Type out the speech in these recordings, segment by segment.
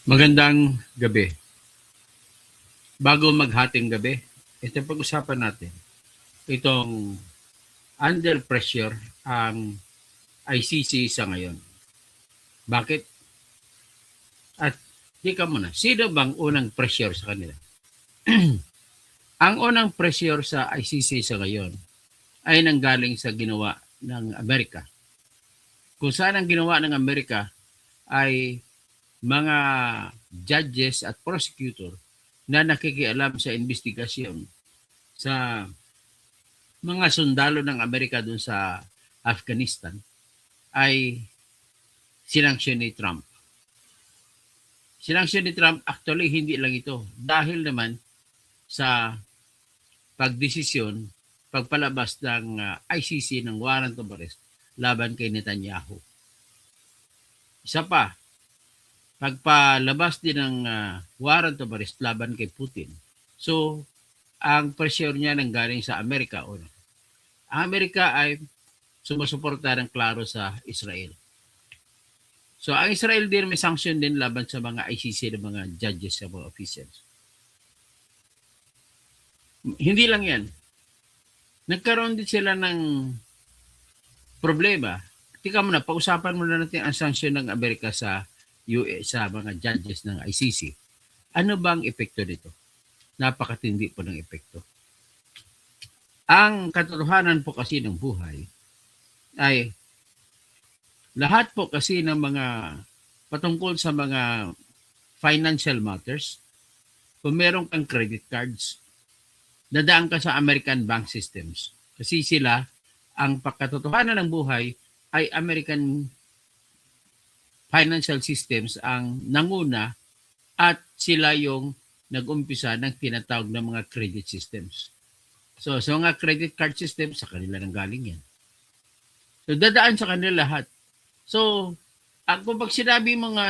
Magandang gabi. Bago maghating gabi, ito pag-usapan natin. Itong under pressure ang ICC sa ngayon. Bakit? At tika muna, sino bang unang pressure sa kanila? Ang unang pressure sa ICC sa ngayon ay nanggaling sa ginawa ng Amerika. Kung saan ang ginawa ng Amerika ay mga judges at prosecutor na nakikialam sa investigasyon sa mga sundalo ng Amerika dun sa Afghanistan ay sinanksyon ni Trump. Sinanksyon ni Trump, actually hindi lang ito. Dahil naman sa pagdesisyon, pagpalabas ng ICC ng warrant of arrest laban kay Netanyahu. Isa pa, pagpalabas din ng warrant of arrest laban kay Putin. So, ang pressure niya nanggaling sa Amerika. Ang Amerika ay sumusuporta ng klaro sa Israel. So, ang Israel din may sanction din laban sa mga ICC ng mga judges sa mga officials. Hindi lang yan. Nagkaroon din sila ng problema. Tika muna, pausapan muna natin ang sanction ng Amerika sa US, sa mga judges ng ICC. Ano bang epekto nito? Napakatindi po ng epekto. Ang katotohanan po kasi ng buhay ay lahat po kasi ng mga patungkol sa mga financial matters, kung meron kang credit cards, dadaan ka sa American bank systems. Kasi sila, ang pagkatotohanan ng buhay ay American financial systems ang nanguna at sila yung nag-umpisa ng tinatawag ng mga credit systems. So, sa mga credit card systems, sa kanila nang galing yan. So, dadaan sa kanila lahat. So, kung pag sinabi mga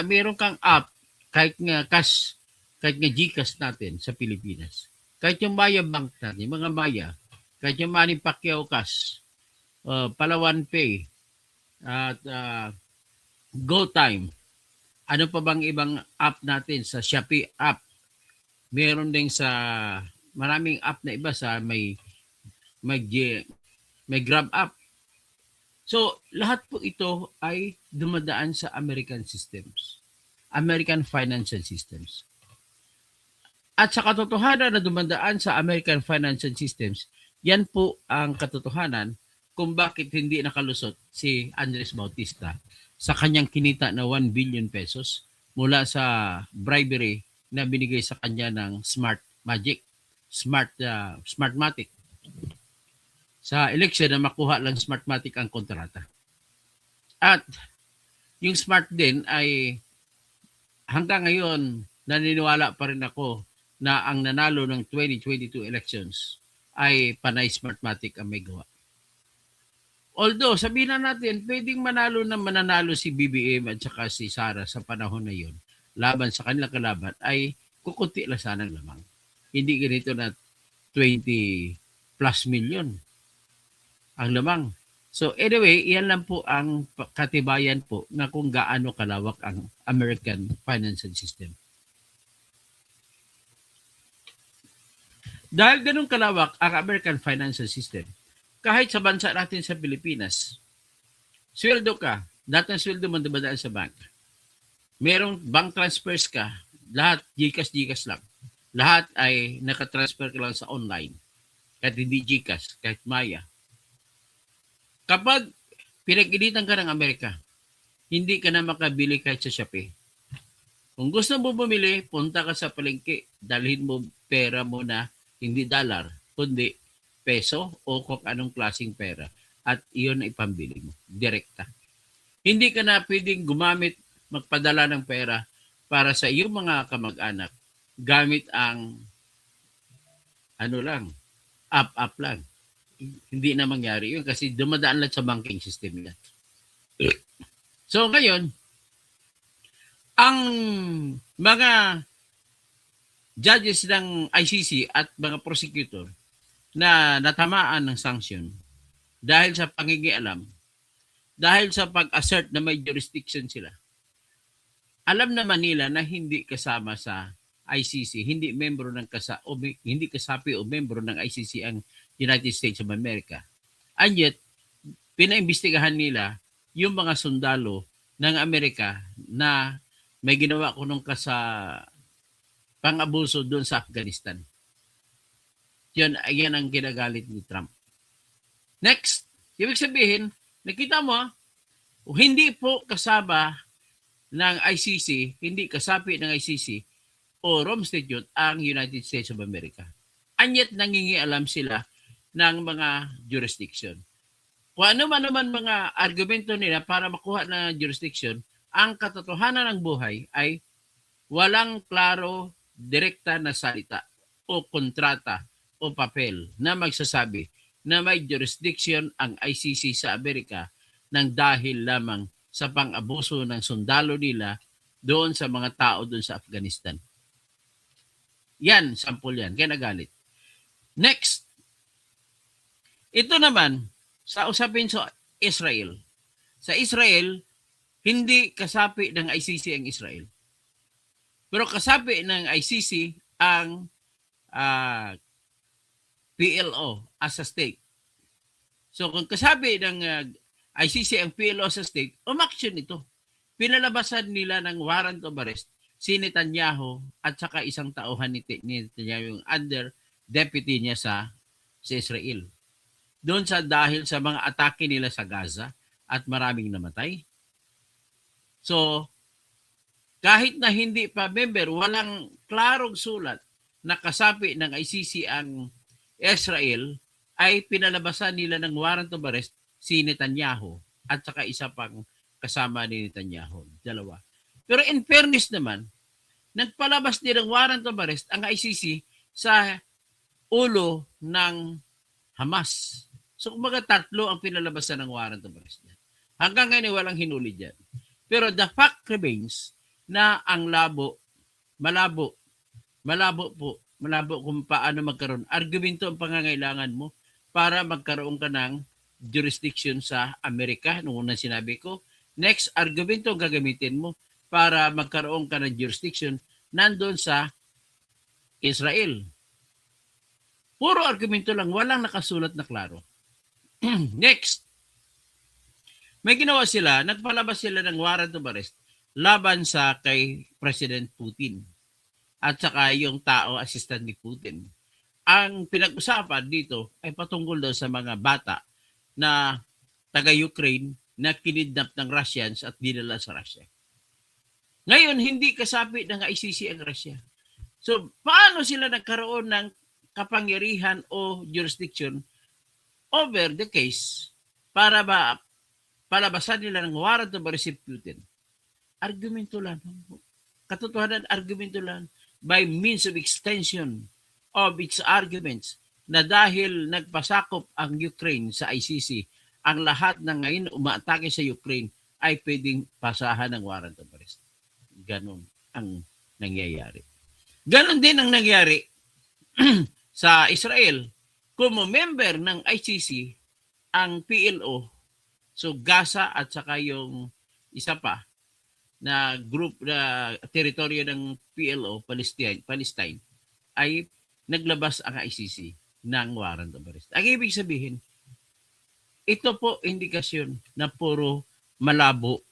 meron kang app, kahit nga cash, kahit nga GCash natin sa Pilipinas, kahit yung Maya Bank natin, mga Maya, kahit yung Manny Pacquiao Cash, Palawan Pay, at GoTime, ano pa bang ibang app natin sa Shopee app, meron din sa maraming app na iba sa may Grab app. So, lahat po ito ay dumadaan sa American systems. American financial systems. At sa katotohanan na dumadaan sa American financial systems, yan po ang katotohanan kung bakit hindi nakalusot si Andres Bautista sa kanyang kinita na 1 billion pesos mula sa bribery na binigay sa kanya ng Smartmatic. Sa election na makuha lang Smartmatic ang kontrata. At yung Smart din ay hanggang ngayon naniniwala pa rin ako na ang nanalo ng 2022 elections ay panay Smartmatic ang may gawa. Although, sabihin na natin, pwedeng mananalo si BBM at saka si Sara sa panahon na yun laban sa kanilang kalaban ay kukunti lang sanang lamang. Hindi ganito na 20 plus million ang lamang. So anyway, yan lang po ang katibayan po na kung gaano kalawak ang American financial system. Dahil ganun kalawak ang American financial system, kahit sa bansa natin sa Pilipinas, sweldo ka, lahat ng sweldo mo dumadaan sa bank. Merong bank transfers ka, lahat GCash lang. Lahat ay nakatransfer ka lang sa online. Kahit hindi GCash, kahit Maya. Kapag pinag-initan ka ng Amerika, hindi ka na makabili kahit sa Shopee. Kung gusto mo bumili, punta ka sa palengke, dalhin mo pera mo na hindi dollar, kundi peso o kung anong klaseng pera. At iyon ay pambili mo, direkta. Hindi ka na pwedeng magpadala ng pera para sa iyong mga kamag-anak gamit ang app lang. Hindi na mangyari yun kasi dumadaan lang sa banking system yan. So ngayon, ang mga judges ng ICC at mga prosecutor na natamaan ng sanction dahil sa pangingialam, dahil sa pag-assert na may jurisdiction sila, alam naman nila na hindi kasama sa ICC, hindi membro ng hindi kasapi o membro ng ICC ang United States of America. And yet, pinaimbestigahan nila yung mga sundalo ng Amerika na may ginawa ko nung pang-abuso doon sa Afghanistan. Yan ang ginagalit ni Trump. Next, ibig sabihin, nakita mo, hindi po kasama ng ICC, hindi kasapi ng ICC o Rome Statute ang United States of America. And yet, nangingialam sila ng mga jurisdiction. Kung ano man naman mga argumento nila para makuha na jurisdiction, ang katotohanan ng buhay ay walang klaro, direkta na salita o kontrata o papel na magsasabi na may jurisdiction ang ICC sa Amerika nang dahil lamang sa pang-abuso ng sundalo nila doon sa mga tao doon sa Afghanistan. Yan, sample yan. Kaya nagalit. Next, ito naman, sa usapin sa Israel. Sa Israel, hindi kasapi ng ICC ang Israel. Pero kasapi ng ICC ang PLO as a state. So kung kasabi ng ICC ang PLO sa state, umaksyon ito. Pinalabasan nila ng warrant of arrest si Netanyahu at saka isang tauhan ni Netanyahu, yung under deputy niya sa Israel. Doon sa dahil sa mga atake nila sa Gaza at maraming namatay. So, kahit na hindi pa member, walang klarong sulat na kasapi ng ICC ang Israel, ay pinalabasan nila ng warrant of arrest si Netanyahu at saka isa pang kasama ni Netanyahu. Dalawa. Pero in fairness naman, nagpalabas din ng warrant of arrest ang ICC sa ulo ng Hamas. So kumbaga tatlo ang pinalabasan ng warrant of arrest. Hanggang ngayon walang hinuli dyan. Pero the fact remains na ang malabo kung paano magkaroon. Argumento ang pangangailangan mo para magkaroon ka ng jurisdiction sa Amerika. Noong unang sinabi ko. Next, argumento ang gagamitin mo para magkaroon ka ng jurisdiction nandun sa Israel. Puro argumento lang, walang nakasulat na klaro. Next, may ginawa sila, nagpalabas sila ng warrant of arrest laban sa kay President Putin at saka yung tao assistant ni Putin. Ang pinag-usapan dito ay patungkol daw sa mga bata na taga-Ukraine na kinidnap ng Russians at dinala sa Russia. Ngayon, hindi kasapi ng ICC ang Russia. So, paano sila nagkaroon ng kapangyarihan o jurisdiction over the case para palabasan nila ng warrant of arrest si Putin? Argumento lang. Katotohanan, argumento lang by means of extension of its arguments na dahil nagpasakop ang Ukraine sa ICC, ang lahat ng ngayon umaatake sa Ukraine ay pwedeng pasahan ng warrant of arrest. Ganon ang nangyayari. Ganon din ang nangyari sa Israel. Kung member ng ICC ang PLO, so Gaza at saka yung isa pa na group na teritoryo ng PLO, Palestine, ay naglabas ang ICC ng warrant of arrest. Ang ibig sabihin, ito po indikasyon na puro malabo,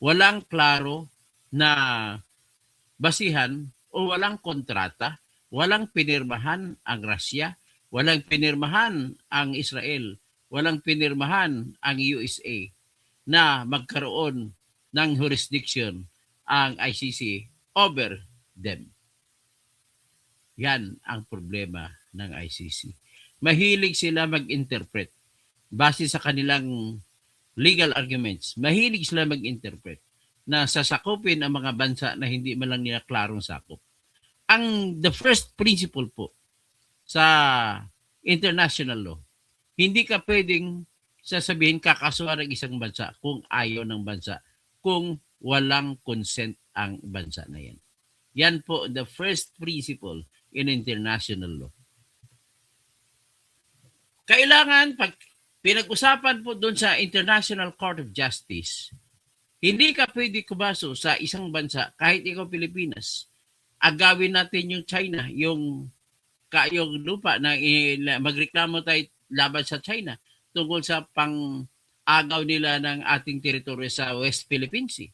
walang klaro na basihan o walang kontrata, walang pinirmahan ang Russia, walang pinirmahan ang Israel, walang pinirmahan ang USA na magkaroon ng jurisdiction ang ICC over them. Yan ang problema ng ICC. Mahilig sila mag-interpret base sa kanilang legal arguments. Mahilig sila mag-interpret na sasakupin ang mga bansa na hindi man lang nila klarong sakop. The first principle po sa international law, hindi ka pwedeng sasabihin kakasuhan ng isang bansa kung ayaw ng bansa, kung walang consent ang bansa na yan. Yan po the first principle in international law. Kailangan, pag pinag-usapan po doon sa International Court of Justice, Hindi ka pwede kumaso sa isang bansa, kahit ikaw Pilipinas. Agawin natin yung China, yung yung lupa na magreklamo tayo laban sa China tungkol sa pang-agaw nila ng ating teritoryo sa West Philippine Sea.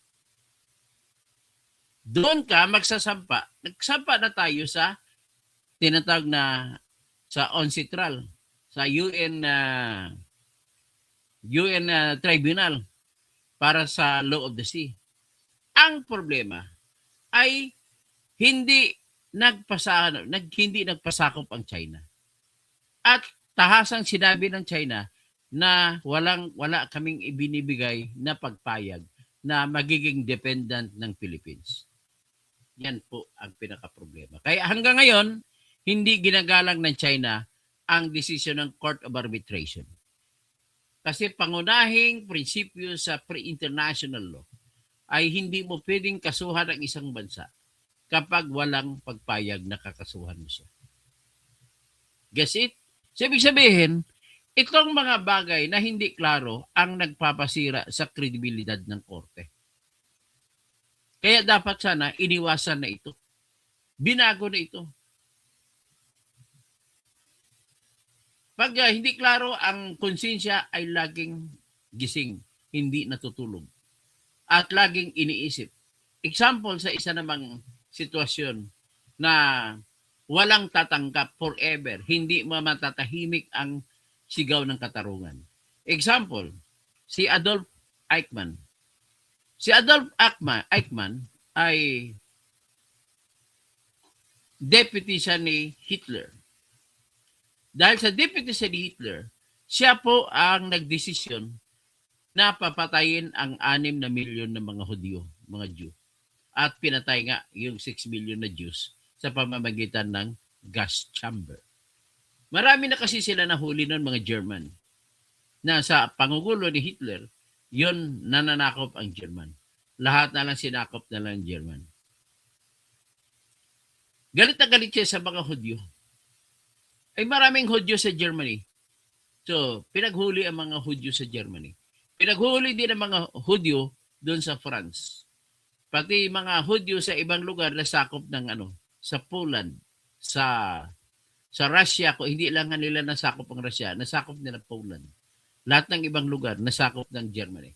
Doon ka magsasampa. Nagsampa na tayo sa tinatawag na sa UNCITRAL, sa UN Tribunal para sa Law of the Sea. Ang problema ay hindi hindi nagpasakop ang China. At tahasang sinabi ng China na wala kaming ibinibigay na pagpayag na magiging dependent ng Philippines. Yan po ang pinaka-problema. Kaya hanggang ngayon, hindi ginagalang ng China ang desisyon ng Court of Arbitration. Kasi pangunahing prinsipyo sa pre-international law ay hindi mo pwedeng kasuhan ang isang bansa kapag walang pagpayag na kakasuhan mo siya. Guess it? So, ibig sabihin, itong mga bagay na hindi klaro ang nagpapasira sa kredibilidad ng korte. Kaya dapat sana iniwasan na ito. Binago na ito. Pag hindi klaro, ang konsensya ay laging gising, hindi natutulog. At laging iniisip. Example sa isa namang sitwasyon na walang tatanggap forever, hindi matatahimik ang sigaw ng katarungan. Example, si Adolf Eichmann. Si Adolf Eichmann ay deputy siya ni Hitler. Dahil sa deputy siya ni Hitler, siya po ang nagdesisyon na papatayin ang 6 na milyon ng mga Hudyo, mga Jew. At pinatay nga yung 6 million na Jews sa pamamagitan ng gas chamber. Marami na kasi sila nahuli noon mga German na sa pangugulo ni Hitler, yon nananakop ang German. Lahat na lang sinakop na lang German. Galit na galit siya sa mga Hudyo. Ay maraming Hudyo sa Germany. So, pinaghuli ang mga Hudyo sa Germany. Pinaghuli din ang mga Hudyo doon sa France. Pati mga Hudyo sa ibang lugar na sakop ng sa Poland, sa Russia, ko hindi lang nila nasakop ang Russia, nasakop nila Poland. Lahat ng ibang lugar nasakop ng Germany.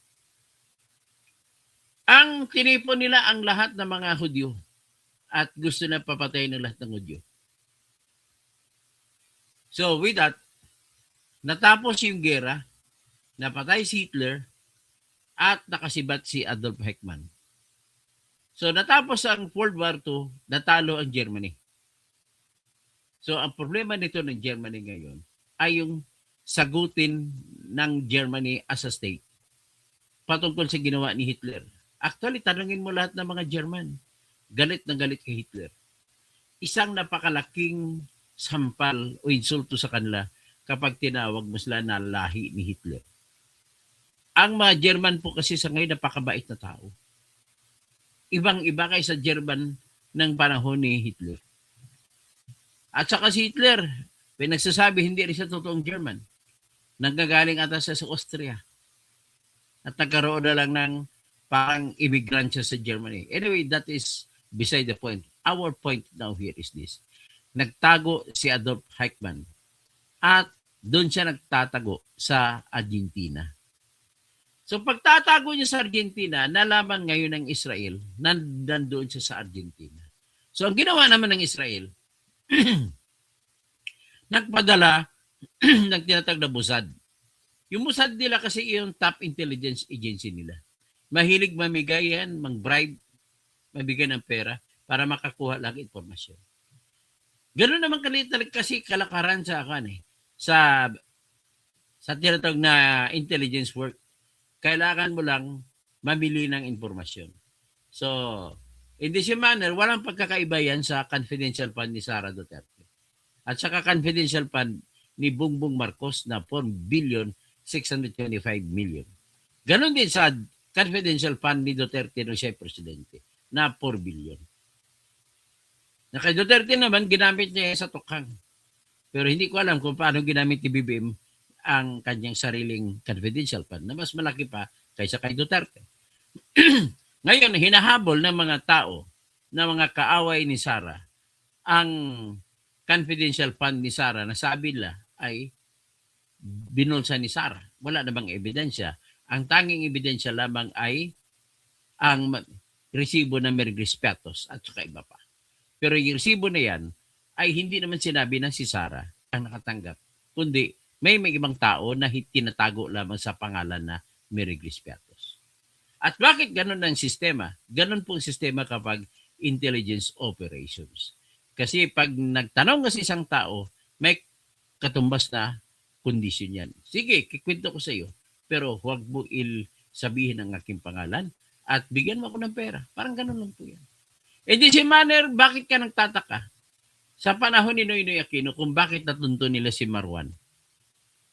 Ang tinipon nila ang lahat ng mga Hudyo at gusto na papatayin ng lahat ng Hudyo. So with that, natapos yung gera, napatay si Hitler at nakasibat si Adolf Eichmann. So natapos ang World War II, natalo ang Germany. So ang problema nito ng Germany ngayon ay yung sagutin ng Germany as a state patungkol sa ginawa ni Hitler. Actually, tanungin mo lahat ng mga German. Galit na galit kay Hitler. Isang napakalaking sampal o insulto sa kanila kapag tinawag mo sila na lahi ni Hitler. Ang mga German po kasi sa ngayon napakabait na tao. Ibang-iba kay sa German ng panahon ni Hitler. At saka si Hitler, pinagsasabi hindi rin siya totoong German. Nanggagaling ata siya sa Austria. At nagkaroon na lang ng parang immigrant siya sa Germany. Anyway, that is beside the point. Our point now here is this. Nagtago si Adolf Eichmann at doon siya nagtatago sa Argentina. So pagtatago niya sa Argentina, nalaman ngayon ng Israel na nandoon siya sa Argentina. So ang ginawa naman ng Israel, nagpadala ng tinatawag na Mossad. Yung Mossad nila kasi yung top intelligence agency nila. Mahilig mamigay yan, mag-bribe, mabigay ng pera para makakuha lang informasyon. Ganoon naman kasi kalakaran sa sa tinatawag na intelligence work. Kailangan mo lang mamili ng informasyon. So, in this manner, walang pagkakaiba yan sa confidential fund ni Sara Duterte. At saka confidential fund ni Bongbong Marcos na 4,625,000,000. Ganon din sa confidential fund ni Duterte nung siya presidente na 4 billion. Na kay Duterte naman, ginamit niya sa tukhang. Pero hindi ko alam kung paano ginamit ni BBM ang kanyang sariling confidential fund na mas malaki pa kaysa kay Duterte. Ngayon, hinahabol ng mga tao, na mga kaaway ni Sara, ang confidential fund ni Sara na sabi nila ay binulsa ni Sara. Wala namang ebidensya. Ang tanging ebidensya lamang ay ang resibo ng Mergris Piatos at saka iba pa. Pero yung resibo na yan ay hindi naman sinabi na si Sara ang nakatanggap, kundi may ibang tao na tinatago lamang sa pangalan na Mergris Piatos. At bakit ganun ang sistema? Ganun po ang sistema kapag intelligence operations. Kasi pag nagtanong ka sa isang tao, may katumbas na kondisyon yan. Sige, kikwento ko sa iyo, pero huwag mo sabihin ang aking pangalan at bigyan mo ako ng pera. Parang ganun lang po yan. E di si Manner, bakit ka nagtataka? Sa panahon ni Noynoy Aquino, kung bakit natunto nila si Marwan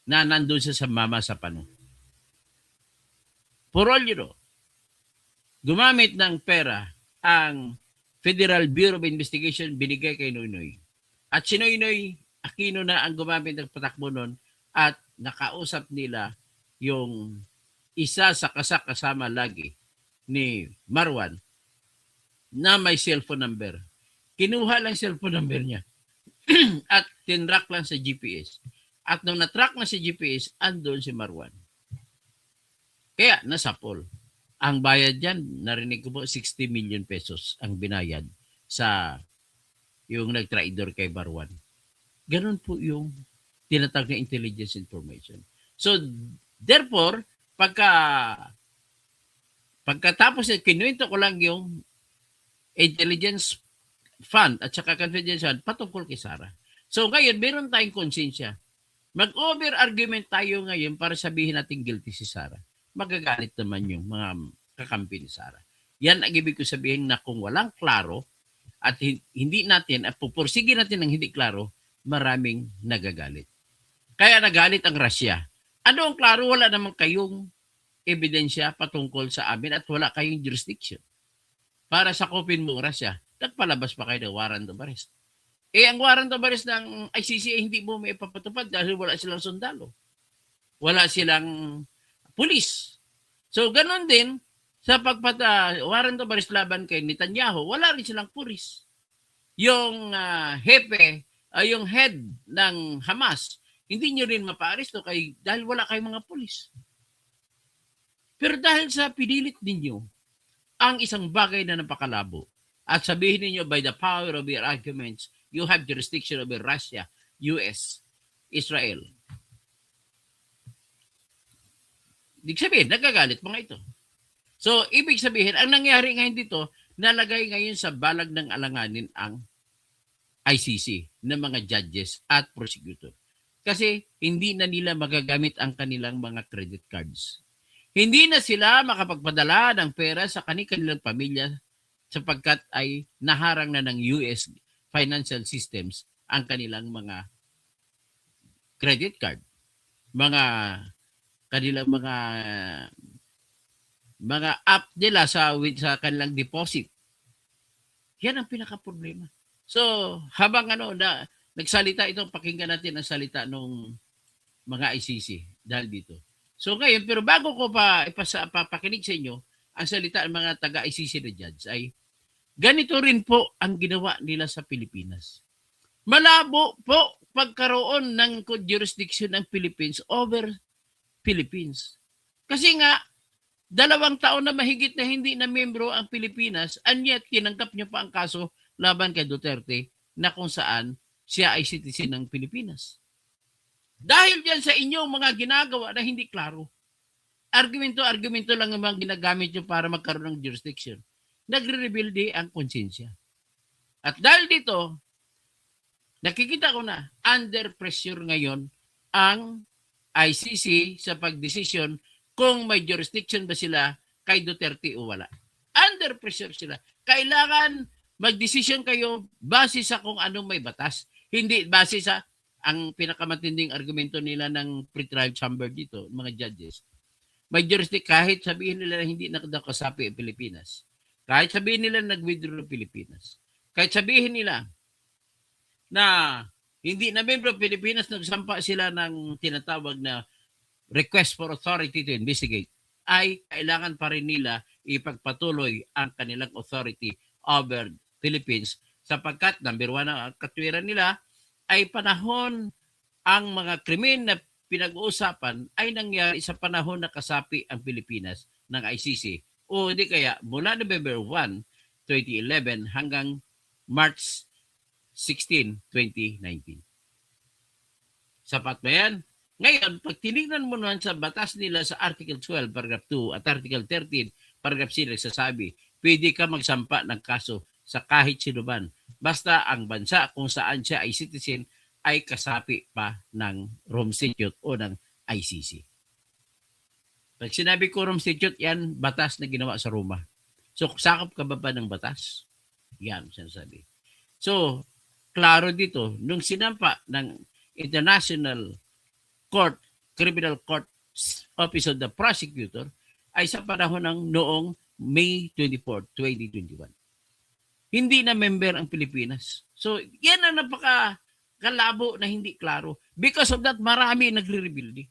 na nandun sa mama sa pano. For all you know, gumamit ng pera ang Federal Bureau of Investigation binigay kay Noynoy. At si Noynoy Aquino na ang gumamit ng patakbo nun at nakausap nila yung isa sa kasama lagi ni Marwan na may cellphone number. Kinuha lang cellphone number niya at tinrack lang sa GPS. At nung natrack na sa GPS, andun si Marwan. Kaya nasapol. Ang bayad dyan, narinig ko po, 60 million pesos ang binayad sa yung nag-traidor kay Marwan. Ganun po yung tinatawag na intelligence information. So, therefore, pagkatapos kinuwento ko lang yung intelligence fund at saka confidential patungkol kay Sara. So ngayon, meron tayong konsensya. Mag-over-argument tayo ngayon para sabihin natin guilty si Sara. Magagalit naman yung mga kakampi ni Sara. Yan ang ibig ko sabihin na kung walang klaro at hindi natin, at pupursige natin ng hindi klaro, maraming nagagalit. Kaya nagalit ang Russia. Ano ang klaro? Wala naman kayong ebidensya patungkol sa amin at wala kayong jurisdiction. Para sakupin mo Russia, nagpalabas pa kayo ng warrant of arrest. Ang warrant of arrest ng ICC hindi mo may ipapatupad dahil wala silang sundalo. Wala silang pulis. So, ganun din, sa warrant of arrest laban kay Netanyahu, wala rin silang pulis. Yung yung head ng Hamas, hindi nyo rin mapa-aresto dahil wala kayong mga pulis. Pero dahil sa pinilit ninyo ang isang bagay na napakalabo at sabihin ninyo by the power of your arguments, you have jurisdiction over Russia, US, Israel. Ibig sabihin, nagagalit mga ito. So, ibig sabihin, ang nangyari ngayon dito, nalagay ngayon sa balag ng alanganin ang ICC ng mga judges at prosecutor. Kasi hindi na nila magagamit ang kanilang mga credit cards. Hindi na sila makapagpadala ng pera sa kanilang pamilya sapagkat ay naharang na ng US financial systems ang kanilang mga credit card. Kanilang mga app nila sa kanilang deposit. Yan ang pinaka-problema. So, habang nagsalita ito, pakinggan natin ang salita ng mga ICC dahil dito. So ngayon, pero bago ko papakinig sa inyo ang salita ng mga taga-ICC na judge ay ganito rin po ang ginawa nila sa Pilipinas. Malabo po pagkaroon ng jurisdiction ng Philippines over Philippines. Kasi nga, 2 taon na mahigit na hindi na membro ang Pilipinas and yet tinanggap niyo pa ang kaso laban kay Duterte na kung saan siya ay citizen ng Pilipinas. Dahil diyan sa inyong mga ginagawa na hindi klaro. Argumento lang ang mga ginagamit nyo para magkaroon ng jurisdiction. Nagre-rebuild ang konsensya. At dahil dito, nakikita ko na under pressure ngayon ang ICC sa pagdesisyon kung may jurisdiction ba sila kay Duterte o wala. Under pressure sila. Kailangan magdesisyon kayo base sa kung anong may batas. Hindi base sa ang pinakamatinding argumento nila ng pre-trial chamber dito, mga judges. May jurisdiction kahit sabihin nila na hindi nakakasapi ang Pilipinas. Kahit sabihin nila nag-withdraw ang Pilipinas. Kahit sabihin nila na hindi na membro ng Pilipinas, nagsampa sila ng tinatawag na request for authority to investigate, ay kailangan pa rin nila ipagpatuloy ang kanilang authority over Philippines sapagkat number one ang katwiran nila ay panahon ang mga krimen na pinag-uusapan ay nangyari sa panahon na kasapi ang Pilipinas ng ICC o hindi kaya mula November 1, 2011 hanggang March 16, 2019. Sapat ba yan? Ngayon, pag tinignan mo naman sa batas nila sa Article 12, Paragraph 2 at Article 13, Paragraph C, nagsasabi, pwede ka magsampa ng kaso sa kahit sino man. Basta ang bansa kung saan siya ay citizen ay kasapi pa ng Rome Statute o ng ICC. Pag sinabi ko Rome Statute, yan batas na ginawa sa Roma. So, sakop ka ba ng batas? Yan, sinasabi. So, klaro dito, nung sinampa ng International Court, Criminal Court Office of the Prosecutor, ay sa panahon ng noong May 24, 2021. Hindi na member ang Pilipinas. So, yan ang kalabo na hindi klaro. Because of that, marami nagre-rebuild.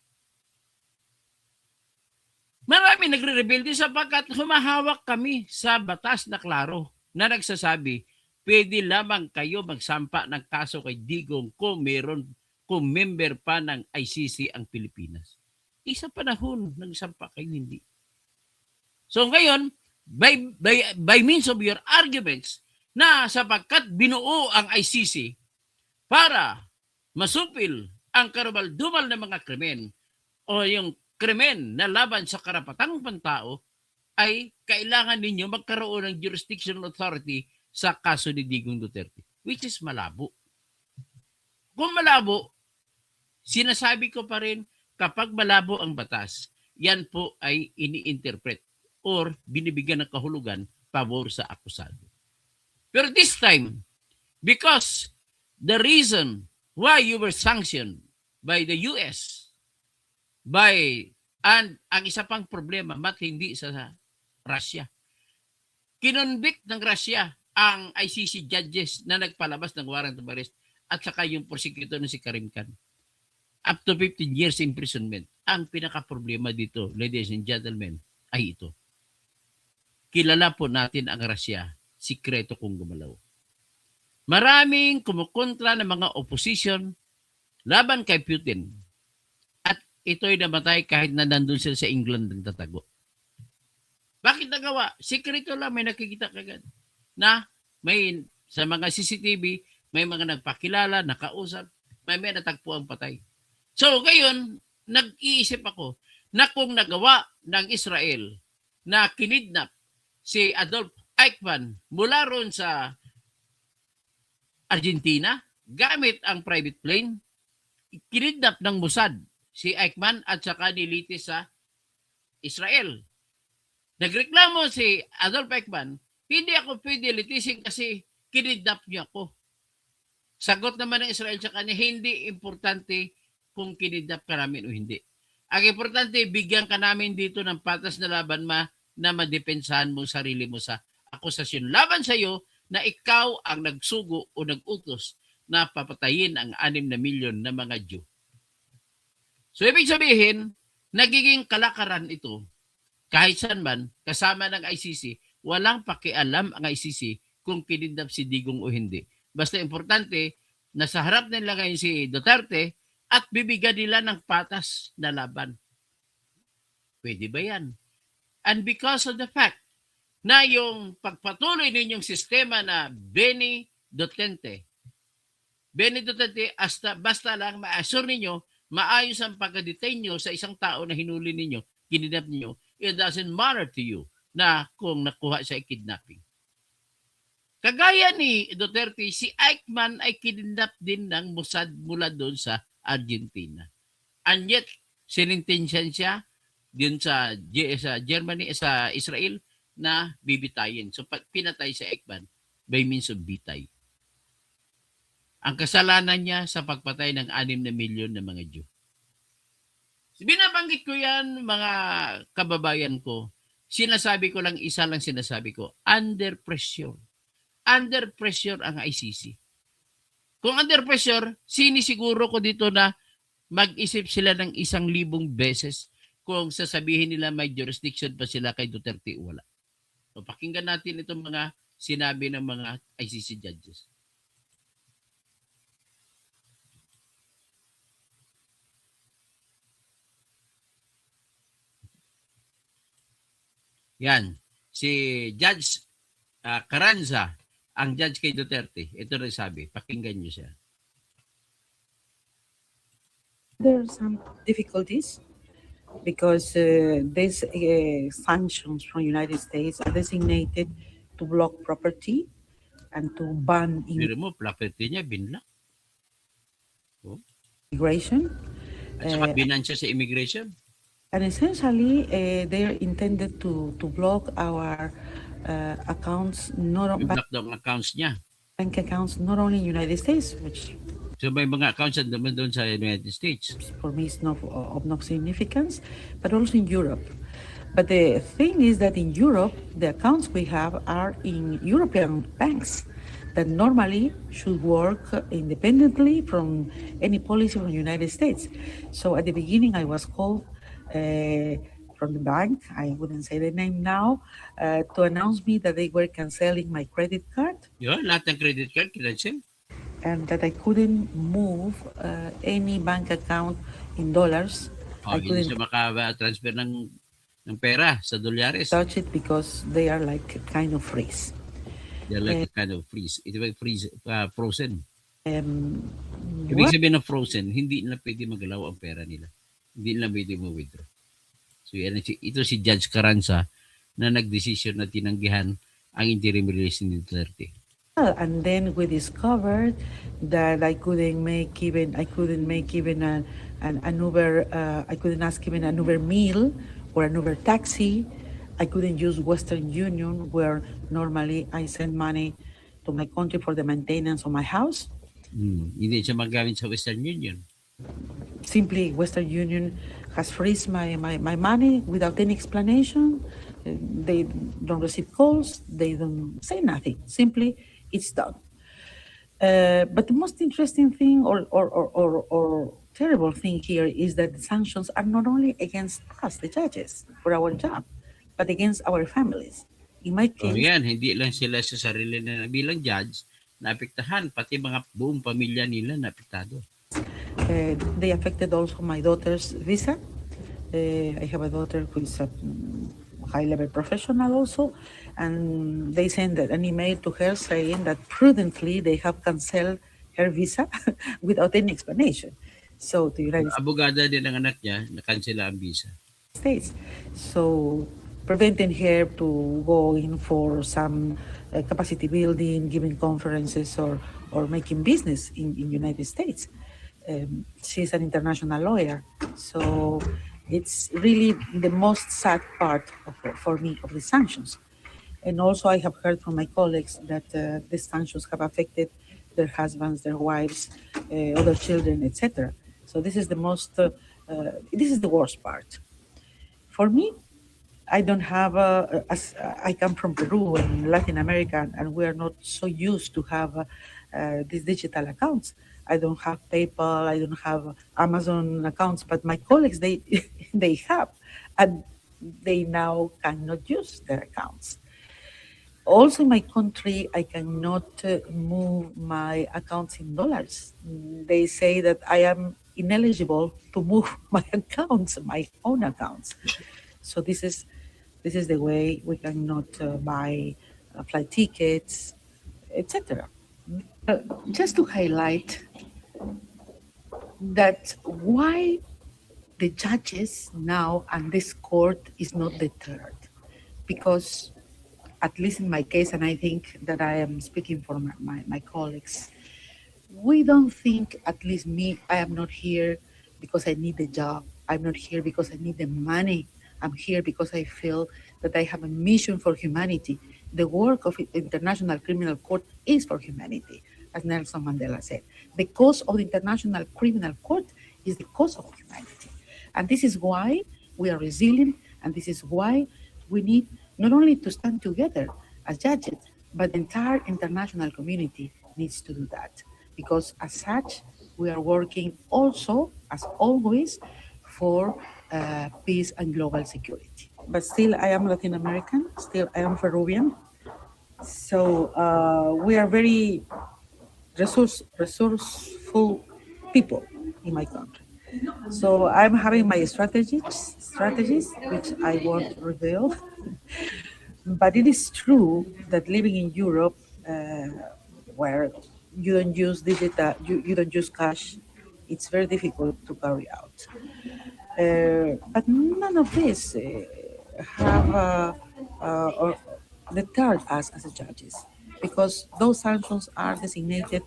Marami nagre-rebuild sapagkat humahawak kami sa batas na klaro na nagsasabi, pwede lamang kayo magsampa ng kaso kay Digong kung member pa ng ICC ang Pilipinas. Isa panahon nagsampa kayo hindi. So ngayon, by means of your arguments na sapagkat binuo ang ICC para masupil ang karumal-dumal na mga krimen o yung krimen na laban sa karapatang pantao, ay kailangan ninyo magkaroon ng jurisdictional authority sa kaso ni Digong Duterte, which is malabo. Kung malabo, sinasabi ko pa rin, kapag malabo ang batas, yan po ay ini-interpret or binibigyan ng kahulugan pabor sa akusado. Pero this time, because the reason why you were sanctioned by the US, and ang isa pang problema, hindi sa Russia. Kinonvict ng Russia ang ICC judges na nagpalabas ng warrant of arrest at saka yung prosecutor na si Karim Khan. Up to 15 years imprisonment. Ang pinaka-problema dito, ladies and gentlemen, ay ito. Kilala po natin ang Russia, sikreto kung gumalaw. Maraming kumukontra ng mga opposition laban kay Putin. At ito'y namatay kahit na nandun sila sa England ng tatago. Bakit nagawa? Sikreto lang, may nakikita kagad. Na may sa mga CCTV, may mga nagpakilala, nakausap, may natagpo ang patay. So ngayon, nag-iisip ako na kung nagawa ng Israel na kinidnap si Adolf Eichmann mula ron sa Argentina gamit ang private plane, kinidnap ng Mossad si Eichmann at saka nilitis sa Israel. Nagreklamo si Adolf Eichmann, hindi ako pwede litisin kasi kinidnap niya ako. Sagot naman ng Israel sa kanya, hindi importante kung kinidnap ka namin o hindi. Ang importante, bigyan ka namin dito ng patas na laban na madepensahan mo sarili mo sa akusasyon laban sa iyo na ikaw ang nagsugo o nag-utos na papatayin ang 6 na milyon na mga Jew. So ibig sabihin, nagiging kalakaran ito kahit saan man, kasama ng ICC, walang pakialam ang ICC kung kinidnap si Digong o hindi. Basta importante, nasa harap nila ngayon si Duterte at bibigyan nila ng patas na laban. Pwede ba yan? And because of the fact na yung pagpatuloy ninyong sistema na Benny Duterte, basta lang ma-assure ninyo, maayos ang pagka-detain nyo sa isang tao na hinuli ninyo, kinidnap ninyo, it doesn't matter to you na kung nakuha siya kidnapping. Kagaya ni Duterte, si Eichmann ay kidnap din ng Mossad mula doon sa Argentina. And yet, sinintensyan siya din sa Germany, sa Israel, na bibitayin. So, pinatay si Eichmann by means of bitay. Ang kasalanan niya sa pagpatay ng 6 na milyon na mga Jew. Binabanggit ko yan, mga kababayan ko. Sinasabi ko lang, isa lang sinasabi ko, under pressure. Under pressure ang ICC. Kung under pressure, sinisiguro ko dito na mag-isip sila ng 1,000 beses kung sasabihin nila may jurisdiction pa sila kay Duterte o wala. O, pakinggan natin itong mga sinabi ng mga ICC judges. Yan. Si Judge Carranza, ang judge kay Duterte. Ito rin sabi. Pakinggan niyo siya. There are some difficulties because these sanctions from United States are designated to block property and to ban Pero mo, property niya, binlock. immigration. At saka binansya sa immigration. And essentially, they are intended to block our accounts, I-block daw ang accounts niya. bank accounts, not only in the United States, which So may mga accounts na naman doon sa United States. for me is not of no significance, but also in Europe. But the thing is that in Europe, the accounts we have are in European banks that normally should work independently from any policy from the United States. So at the beginning, I was called from the bank, I wouldn't say the name now, to announce me that they were canceling my credit card. Yun, lahat ng credit card, kinansel. And that I couldn't move any bank account in dollars. I Hindi couldn't siya maka-transfer ng pera sa dolyares. touch it because they are like kind of freeze. They're like a kind of freeze. Ito ba freeze, frozen. Ibig What? sabihin ng frozen, hindi nila pwede magalaw ang pera nila. Hindi nila pwede ma-withdraw. So yan, ito si Judge Carranza na nagdesisyon na tinanggihan ang interim release ni Duterte. And then we discovered that I couldn't make even an Uber. I couldn't ask even an Uber meal or an Uber taxi. I couldn't use Western Union, where normally I send money to my country for the maintenance of my house. Hindi siya magamit sa Western Union. Simply, Western Union has freezed my money without any explanation. They don't receive calls. They don't say nothing. Simply, it's done. But the most interesting thing or terrible thing here is that the sanctions are not only against us, the judges, for our job, but against our families. In my So case, yan, hindi lang sila sa sarili na bilang judge naapektahan, pati mga buong pamilya nila naapektado. they affected also my daughter's visa. I have a daughter who is a high-level professional also, and they sent an email to her saying that prudently they have canceled her visa without any explanation. So the United Abogada din ang anak niya, nakansela ang visa. States, so preventing her to go in for some capacity building, giving conferences or making business in United States. She's an international lawyer, so it's really the most sad part for me of the sanctions. And also, I have heard from my colleagues that the sanctions have affected their husbands, their wives, other children, etc. So this is this is the worst part. For me, I don't have as I come from Peru and Latin America, and we are not so used to have these digital accounts. I don't have PayPal, I don't have Amazon accounts, but my colleagues they they have, and they now cannot use their accounts. Also, in my country, I cannot move my accounts in dollars. They say that I am ineligible to move my accounts, my own accounts. So this is the way we cannot buy flight tickets, etc. Just to highlight that why the judges now and this court is not deterred, because at least in my case, and I think that I am speaking for my colleagues, we don't think, at least me, I am not here because I need a job. I'm not here because I need the money. I'm here because I feel that I have a mission for humanity. The work of the International Criminal Court is for humanity, as Nelson Mandela said. The cause of the International Criminal Court is the cause of humanity. And this is why we are resilient, and this is why we need not only to stand together as judges, but the entire international community needs to do that. Because as such, we are working also, as always, for peace and global security. but still I am Latin American, still I am Peruvian. So we are very resourceful people in my country. So I'm having my strategies which I won't reveal. But it is true that living in Europe, where you don't use you don't use cash, it's very difficult to carry out. But none of this have or deterred us as judges, because those sanctions are designated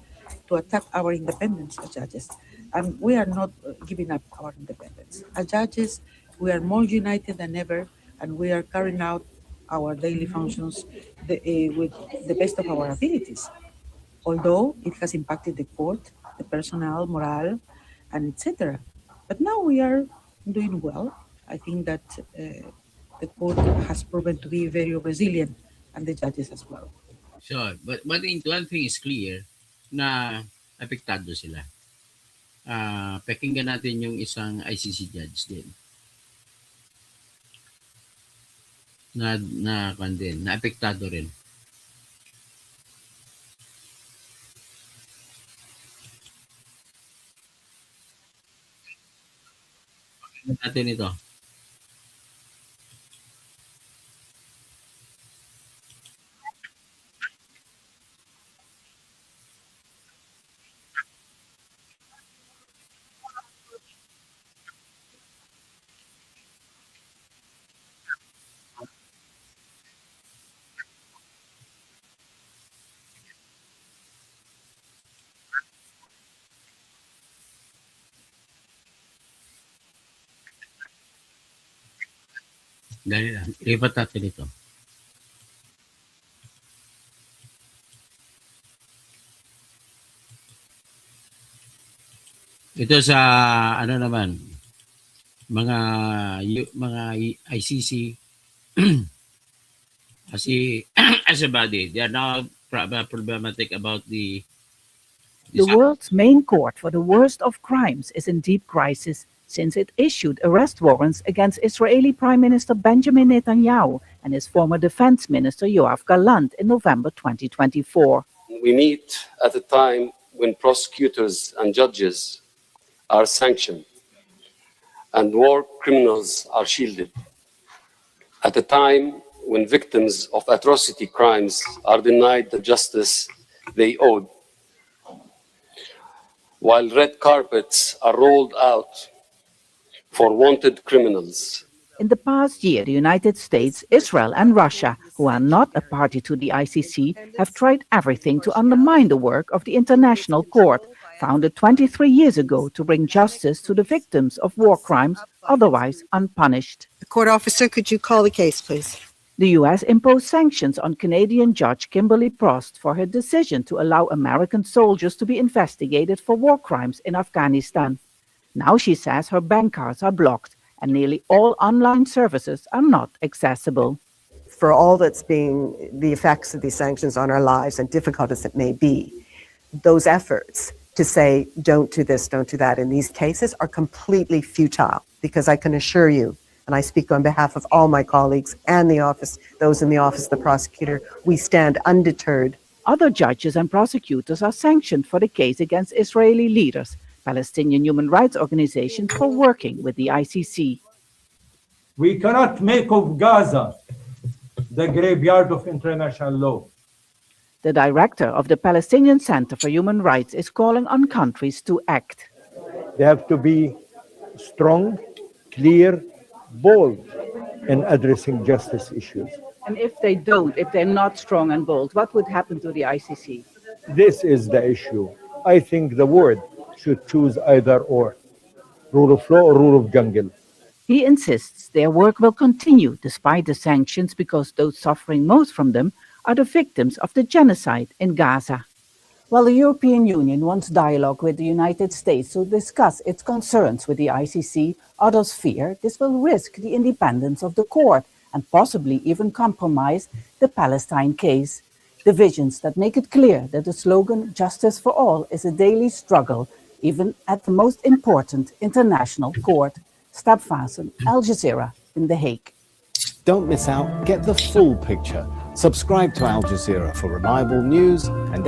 to attack our independence as judges, and we are not giving up our independence. As judges, we are more united than ever, and we are carrying out our daily functions with the best of our abilities, although it has impacted the court, the personnel, morale, and etc. But now we are doing well. I think that the court has proven to be very resilient, and the judges as well. So, but one thing is clear na apektado sila. Pakinggan natin yung isang ICC judge din na apektado rin. Pakinggan natin ito. Dali lang. Lipat natin ito. Ito sa ano naman, mga ICC as a body, they are now problematic about The world's main court for the worst of crimes is in deep crisis since it issued arrest warrants against Israeli Prime Minister Benjamin Netanyahu and his former defense minister Yoav Gallant in November 2024. We meet at a time when prosecutors and judges are sanctioned and war criminals are shielded. At a time when victims of atrocity crimes are denied the justice they owed. While red carpets are rolled out for wanted criminals. In the past year, the United States, Israel, and Russia, who are not a party to the ICC, have tried everything to undermine the work of the International Court, founded 23 years ago to bring justice to the victims of war crimes otherwise unpunished. The court officer, could you call the case, please? The U.S. imposed sanctions on Canadian judge Kimberly Prost for her decision to allow American soldiers to be investigated for war crimes in Afghanistan. Now she says her bank cards are blocked and nearly all online services are not accessible. For all that's being the effects of these sanctions on our lives and difficult as it may be, those efforts to say, don't do this, don't do that in these cases are completely futile, because I can assure you, and I speak on behalf of all my colleagues and the office, those in the office of the prosecutor, we stand undeterred. Other judges and prosecutors are sanctioned for the case against Israeli leaders, Palestinian human rights organizations, for working with the ICC. We cannot make of Gaza the graveyard of international law. The director of the Palestinian Center for Human Rights is calling on countries to act. They have to be strong, clear, bold in addressing justice issues. And if they're not strong and bold, what would happen to the ICC? This is the issue. I think the world should choose either or, rule of law or rule of jungle. He insists their work will continue despite the sanctions because those suffering most from them are the victims of the genocide in Gaza. While the European Union wants dialogue with the United States to discuss its concerns with the ICC, others fear this will risk the independence of the court and possibly even compromise the Palestine case. Divisions that make it clear that the slogan "Justice for All" is a daily struggle, even at the most important international court. Stab Vassen, Al Jazeera in The Hague. Don't miss out. Get the full picture. Subscribe to Al Jazeera for reliable news and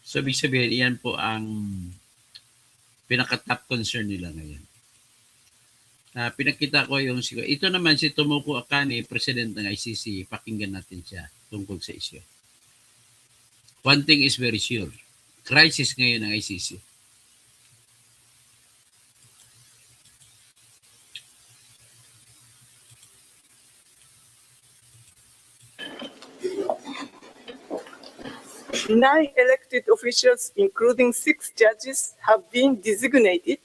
So, ibig sabihin, iyan po ang pinaka-top concern nila ngayon. Pinakita ko yung ito naman si Tomoko Akane, president ng ICC. Pakinggan natin siya tungkol sa issue. One thing is very sure. Crisis ngayon ng ICC. Nine elected officials, including 6 judges, have been designated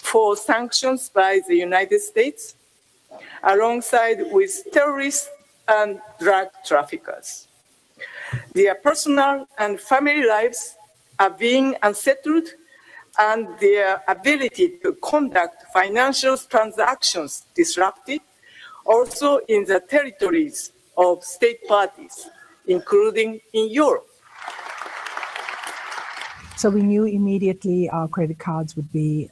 for sanctions by the United States, alongside with terrorists and drug traffickers. Their personal and family lives are being unsettled, and their ability to conduct financial transactions disrupted, also in the territories of state parties, including in Europe. So we knew immediately our credit cards would be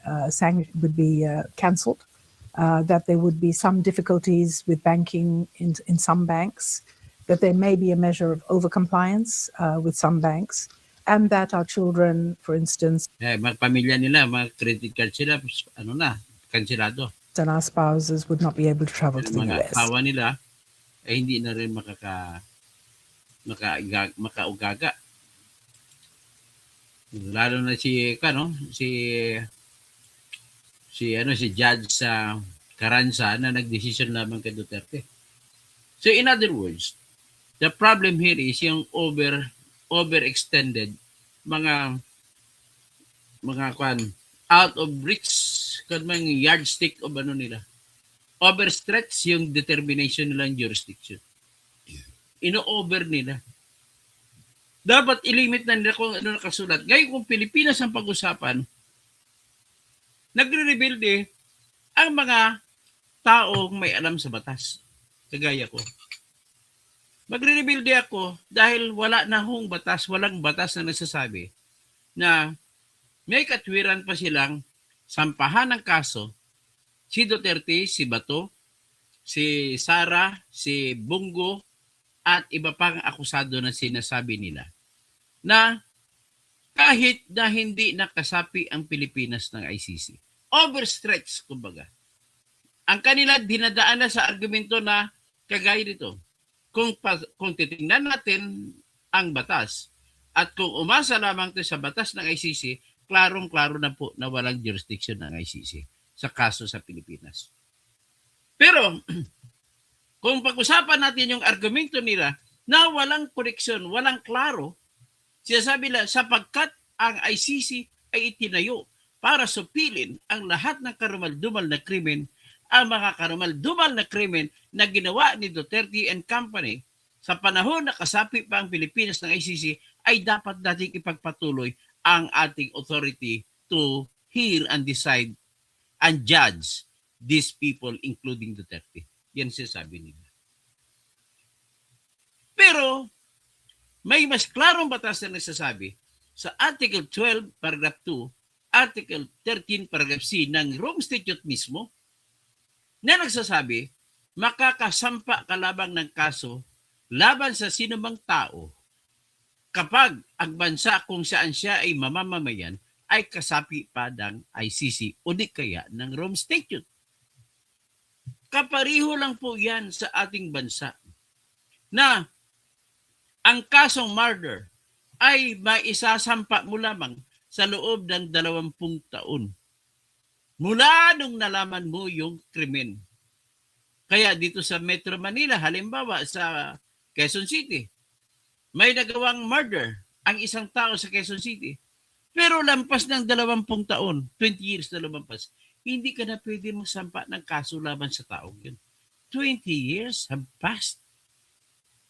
cancelled, that there would be some difficulties with banking in some banks, that there may be a measure of overcompliance with some banks, and that our children, for instance, Mga pamilya nila, mga credit card sila, kansilado. and our spouses would not be able to travel to the Mga US. asawa nila ay hindi na rin makaugaga. Lalo na si Judge sa Carranza na nagdesisyon lamang kay Duterte. So in other words, the problem here is yung overextended mga out of reach mga yardstick of nila. Overstretch yung determination nilang jurisdiction. Ino-over nila. Dapat ilimit na nila kung ano nakasulat. Ngayon kung Pilipinas ang pag-usapan, nagre-rebuild ang mga taong may alam sa batas. Kagaya ko. Magre-rebuild ako dahil wala na hong batas, walang batas na nagsasabi na may katwiran pa silang sampahan ng kaso si Duterte, si Bato, si Sara, si Bungo, at iba pang akusado na sinasabi nila na kahit na hindi nakasapi ang Pilipinas ng ICC. Overstretch, kumbaga. Ang kanila dinadaan na sa argumento na kagaya nito. Kung titingnan natin ang batas at kung umasa lamang ito sa batas ng ICC, klarong-klaro na po na walang jurisdiction ng ICC sa kaso sa Pilipinas. Pero kung pag-usapan natin yung argumento nila na walang koneksyon, walang klaro, sinasabi nila sapagkat ang ICC ay itinayo para supilin ang lahat ng karumal-dumal na krimen, ang mga karumal-dumal na krimen na ginawa ni Duterte and Company sa panahon na kasapi pa ang Pilipinas ng ICC ay dapat nating ipagpatuloy ang ating authority to hear and decide and judge these people including Duterte. Yan sinasabi nila. Pero may mas klarong batas na nagsasabi sa Article 12, Paragraph 2, Article 13, Paragraph C ng Rome Statute mismo na nagsasabi makakasampa ka labang ng kaso laban sa sinumang tao kapag ang bansa kung saan siya ay mamamayan ay kasapi pa ng ICC o di kaya ng Rome Statute. Kapariho lang po yan sa ating bansa na ang kasong murder ay maisasampa mo lamang sa loob ng 20 taon. Mula nung nalaman mo yung krimen. Kaya dito sa Metro Manila, halimbawa sa Quezon City, may nagawang murder ang isang tao sa Quezon City. Pero lampas ng 20 taon, 20 years na lumampas, hindi ka na pwede magsampa ng kaso laban sa taong yun. 20 years have passed.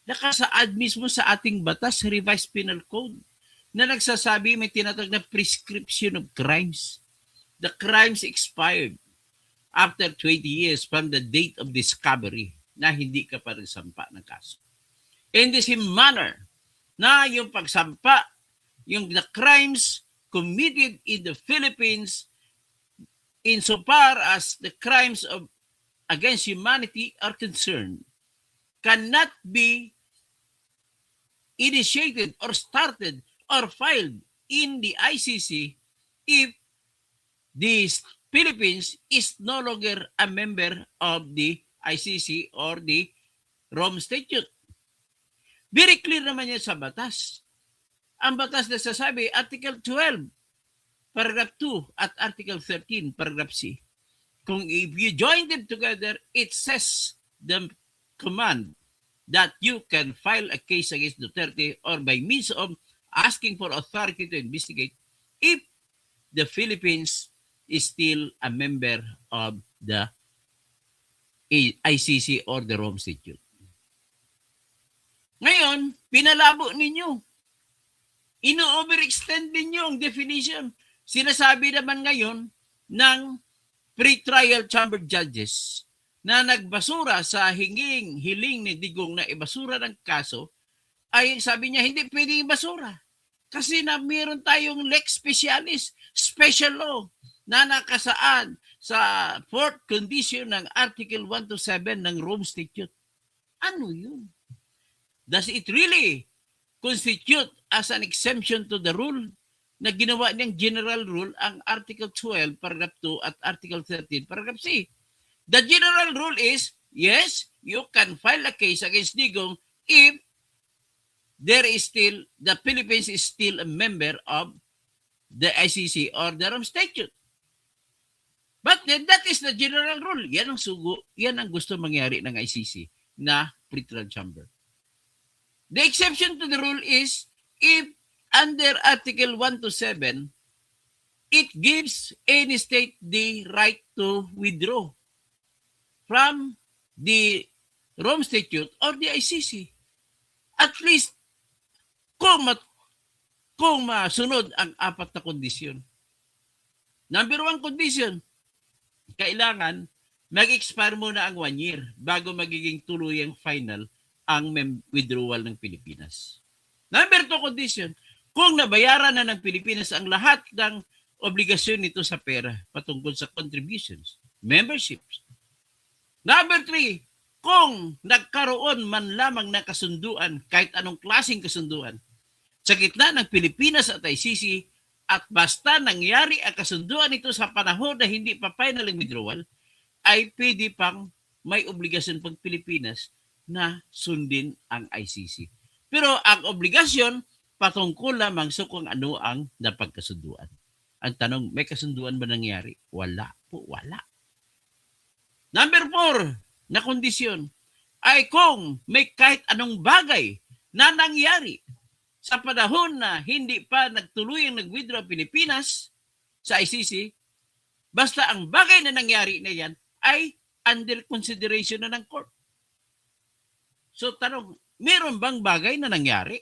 Nakasaad mismo sa ating batas, Revised Penal Code, na nagsasabi may tinatawag na prescription of crimes. The crimes expired after 20 years from the date of discovery na hindi ka pa rin sampa ng kaso. In the same manner na yung pagsampa, yung the crimes committed in the Philippines insofar as the crimes of against humanity are concerned cannot be initiated or started or filed in the ICC if the Philippines is no longer a member of the ICC or the Rome Statute. Very clear naman yan sa batas. Ang batas na sasabi, Article 12, Paragraph 2 at Article 13, Paragraph C. Kung if you join them together, it says the command that you can file a case against Duterte or by means of asking for authority to investigate if the Philippines is still a member of the ICC or the Rome Statute. Ngayon, pinalabo ninyo. Ino-overextend ninyo ang definition. Sinasabi naman ngayon ng pre-trial chamber judges na nagbasura sa hiling ni Digong na ibasura ng kaso, ay sabi niya, hindi pwede ibasura. Kasi na meron tayong lex specialis, special law, na nakasaad sa fourth condition ng Article 127 ng Rome Statute. Ano yun? Does it really constitute as an exemption to the rule na ginawa niyang general rule ang Article 12, Paragraph 2 at Article 13, Paragraph C? The general rule is, yes, you can file a case against Digong if the Philippines is still a member of the ICC or the Rome Statute. But then that is the general rule. Yan ang sugo, yan ang gusto mangyari ng ICC na pre-trial chamber. The exception to the rule is if under Article 127, it gives any state the right to withdraw from the Rome Statute or the ICC. At least, kung masunod ang apat na kondisyon. Number 1 condition, kailangan mag-expire muna ang 1 year bago magiging tuluyang final ang withdrawal ng Pilipinas. Number 2 condition, kung nabayaran na ng Pilipinas ang lahat ng obligasyon nito sa pera patungkol sa contributions, memberships. Number 3, kung nagkaroon man lamang ng kasunduan, kahit anong klaseng kasunduan, sa gitna ng Pilipinas at ICC, at basta nangyari ang kasunduan nito sa panahon na hindi pa final ang withdrawal, ay pwede pang may obligasyon pag Pilipinas na sundin ang ICC. Pero ang obligasyon patungkol lamang sa kung ano ang napagkasunduan. Ang tanong, may kasunduan ba nangyari? Wala po, wala. Number 4 na kondisyon ay kung may kahit anong bagay na nangyari sa panahon na hindi pa nagtuluyang nag-withdraw Pilipinas sa ICC, basta ang bagay na nangyari na yan ay under consideration na ng court. So tanong, meron bang bagay na nangyari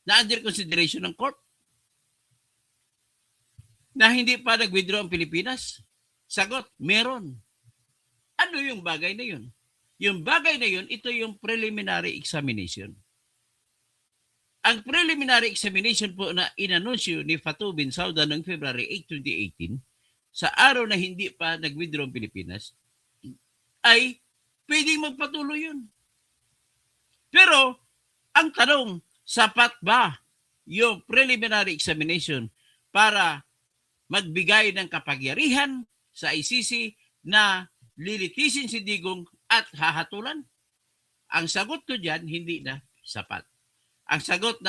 na under consideration ng court na hindi pa nag-withdraw ang Pilipinas? Sagot, meron. Ano yung bagay na yun? Yung bagay na yun, ito yung preliminary examination. Ang preliminary examination po na inanunsyo ni Fatou Bensouda noong February 8, 2018, sa araw na hindi pa nag-withdraw ang Pilipinas, ay pwedeng magpatuloy yun. Pero, ang tanong, sapat ba yung preliminary examination para magbigay ng kapagyarihan sa ICC na lilitisin si Digong at hahatulan? Ang sagot ko dyan, hindi na sapat. Ang sagot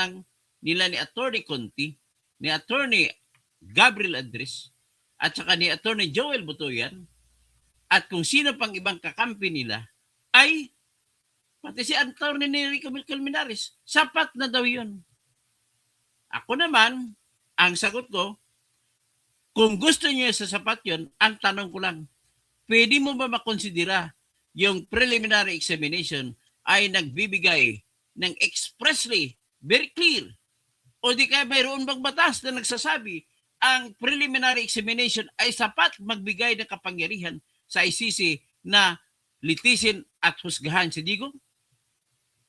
nila ni Attorney Conti, ni Attorney Gabriel Andres, at saka ni Attorney Joel Butoyan, at kung sino pang ibang kakampi nila, ay pati si Attorney Rico Colmenares, sapat na daw yun. Ako naman, ang sagot ko, kung gusto niyo sa sapat yun, ang tanong ko lang, pwede mo ba makonsidera yung preliminary examination ay nagbibigay ng expressly, very clear, o di kaya mayroon bang batas na nagsasabi ang preliminary examination ay sapat magbigay ng kapangyarihan sa ICC na litisin at husgahan si Digong?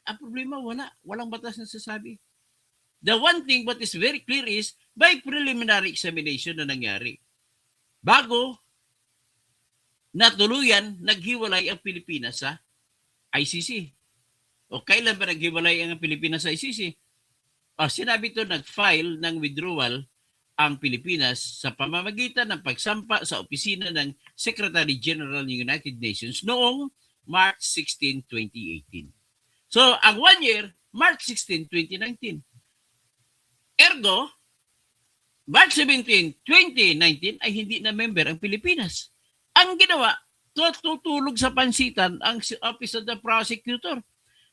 Ang problema, walang batas na sasabi. The one thing what is very clear is by preliminary examination na nangyari, bago na tuluyan naghiwalay ang Pilipinas sa ICC. O kailan ba naghiwalay ang Pilipinas sa ICC? Sinabi to, nag-file ng withdrawal ang Pilipinas sa pamamagitan ng pagsampa sa opisina ng Secretary General ng United Nations noong March 16, 2018. So, ang 1 year, March 16, 2019. Ergo, March 17, 2019 ay hindi na member ang Pilipinas. Ang ginawa, tutulog sa pansitan ang Office of the Prosecutor.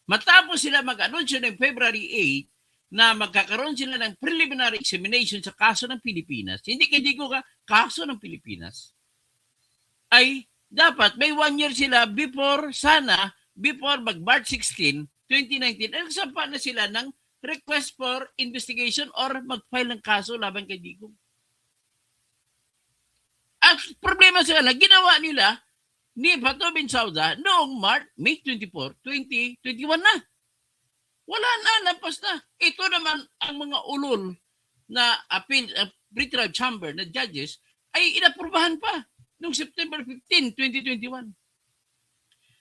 Matapos sila mag-anunsyo ng February 8 na magkakaroon sila ng preliminary examination sa kaso ng Pilipinas, hindi ko kaso ng Pilipinas, ay dapat may 1 year sila before mag-March 16, 2019, ay nagsampa na sila ng request for investigation or mag-file ng kaso laban kay Digong. Ang problema sa ginawa nila ni Bato Bensouda noong May 24, 2021 na. Wala na, lampas na. Ito naman ang mga ulol na pretrial chamber na judges ay inaprubahan pa noong September 15, 2021.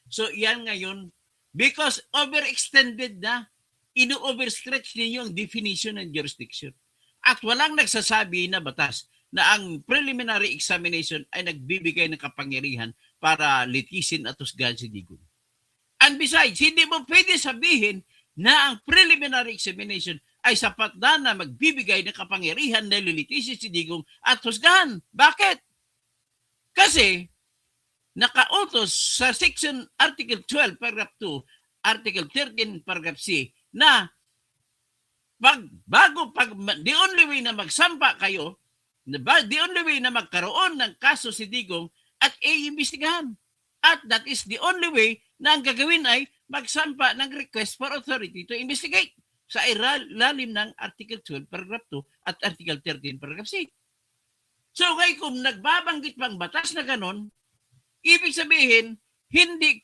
So yan ngayon, because overextended na, ino-overstretch ninyo ang definition ng jurisdiction. At walang nagsasabi na batas na ang preliminary examination ay nagbibigay ng kapangyarihan para litisin at husgahan si Digong. And besides, hindi mo pwede sabihin na ang preliminary examination ay sapat na magbibigay ng kapangyarihan na lilitisin si Digong at husgahan. Bakit? Kasi nakautos sa section Article 12, paragraph 2, Article 13, paragraph C, na the only way na magsampa kayo, the only way na magkaroon ng kaso si Digong at i-imbestigahan. At that is the only way na ang gagawin ay magsampa ng request for authority to investigate sa ilalim ng Article 12, paragraph 2 at Article 13, paragraph C. So ngayon kung nagbabanggit pang batas na ganon, ibig sabihin, hindi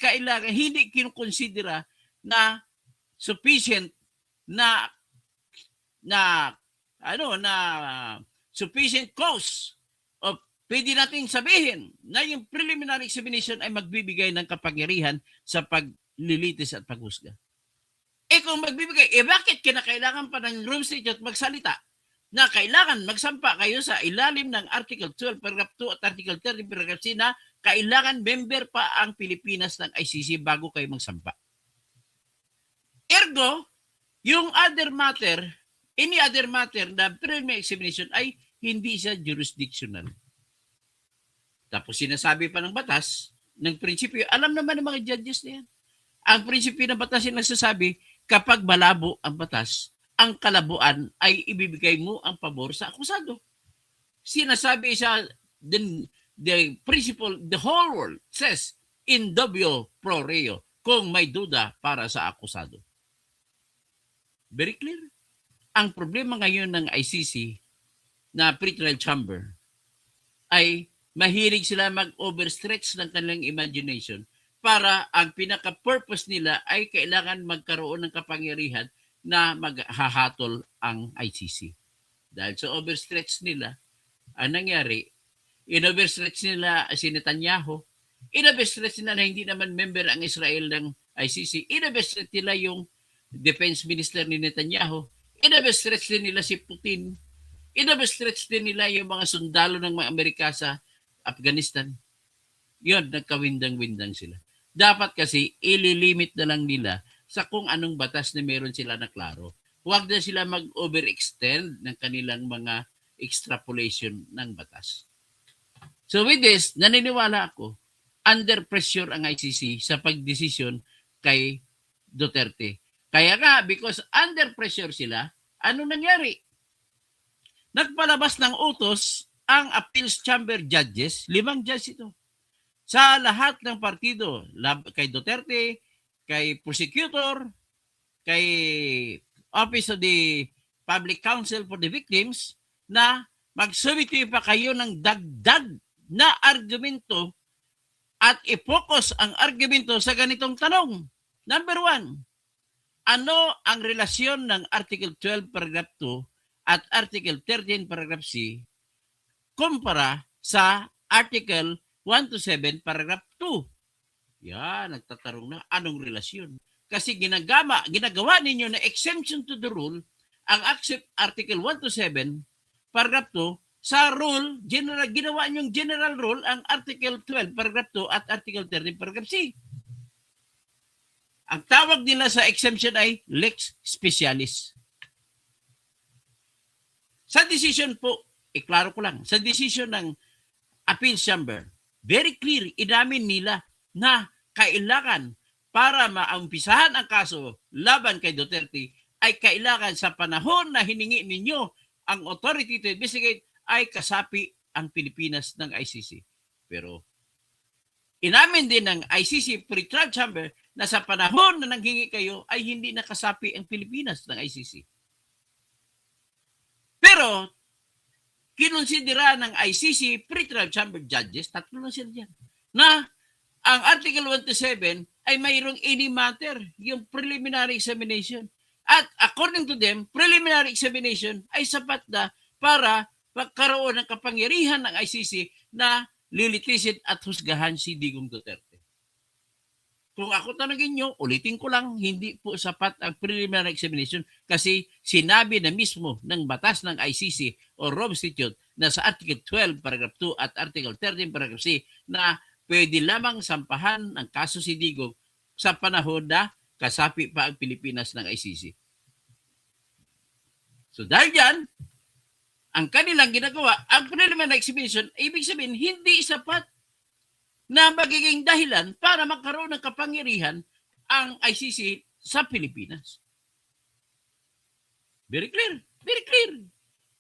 kinukonsidera na sufficient na sufficient cause of pwede nating sabihin na yung preliminary examination ay magbibigay ng kapangyarihan sa paglilitis at paghusga. Kung magbibigay, bakit kinakailangan pa ng Rome Statute magsalita na kailangan magsampa kayo sa ilalim ng Article 12, paragraph 2 at Article 13, paragraph C na kailangan member pa ang Pilipinas ng ICC bago kayo magsampa. Ergo, yung any other matter na preliminary examination ay hindi siya jurisdictional. Tapos sinasabi pa ng batas, ng prinsipyo, alam naman ng mga judges na yan. Ang prinsipyo ng batas yung nagsasabi, kapag malabo ang batas, ang kalabuan ay ibibigay mo ang pabor sa akusado. Sinasabi siya, the principle, the whole world says, in dubio pro reo, kung may duda para sa akusado. Very clear. Ang problema ngayon ng ICC na pretrial chamber ay mahilig sila mag-overstretch ng kanilang imagination para ang pinaka-purpose nila ay kailangan magkaroon ng kapangyarihan na maghahatol ang ICC. Dahil sa overstretch nila, ang nangyari, in-overstretch nila si Netanyahu, in-overstretch nila na hindi naman member ang Israel ng ICC, in-overstretch nila yung defense minister ni Netanyahu, in-overstretch din nila si Putin, in-overstretch din nila yung mga sundalo ng mga Amerika sa Afghanistan. Yun, nagkawindang-windang sila. Dapat kasi ililimit na lang nila sa kung anong batas na meron sila na klaro. Huwag na sila mag-overextend ng kanilang mga extrapolation ng batas. So with this, naniniwala ako, under pressure ang ICC sa pagdesisyon kay Duterte. Kaya nga, because under pressure sila, ano nangyari? Nagpalabas ng utos ang appeals chamber judges, 5 judges ito, sa lahat ng partido, kay Duterte, kay prosecutor, kay Office of the Public Counsel for the Victims, na magsumiti pa kayo ng dagdag na argumento at i-focus ang argumento sa ganitong tanong. Number 1, ano ang relasyon ng Article 12, paragraph 2 at Article 13, paragraph C kumpara sa Article 1 to 7, paragraph 2. Yan, nagtatarong na, anong relasyon? Kasi ginagawa ninyo na exemption to the rule, ang accept Article 1 to 7, paragraph 2, sa rule, ginawa niyong general rule, ang Article 12, paragraph 2, at Article 13, paragraph C. Ang tawag nila sa exemption ay lex specialis. Sa decision po, iklaro ko lang, sa decision ng Appeals Chamber, very clear, inamin nila na kailangan para maumpisahan ang kaso laban kay Duterte ay kailangan sa panahon na hiningi ninyo ang authority to investigate ay kasapi ang Pilipinas ng ICC. Pero inamin din ng ICC Pretrial Chamber na sa panahon na nanghingi kayo ay hindi nakasapi ang Pilipinas ng ICC. Pero kinonsidera ng ICC Pretrial Chamber judges, tatlo lang sila dyan, na ang Article 127 ay mayroong any matter, yung preliminary examination. At according to them, preliminary examination ay sapat na para magkaroon ng kapangyarihan ng ICC na lilitisin at husgahan si Digong Duterte. Kung ako tanongin nyo, ulitin ko lang, hindi po sapat ang preliminary examination kasi sinabi na mismo ng batas ng ICC o Rome Statute na sa Article 12, paragraph 2 at Article 13, paragraph C na pwede lamang sampahan ang kaso si Digong sa panahon na kasapi pa ang Pilipinas ng ICC. So dahil dyan, ang kanilang ginagawa, ang preliminary examination, ibig sabihin, hindi sapat na magiging dahilan para magkaroon ng kapangyarihan ang ICC sa Pilipinas. Very clear. Very clear.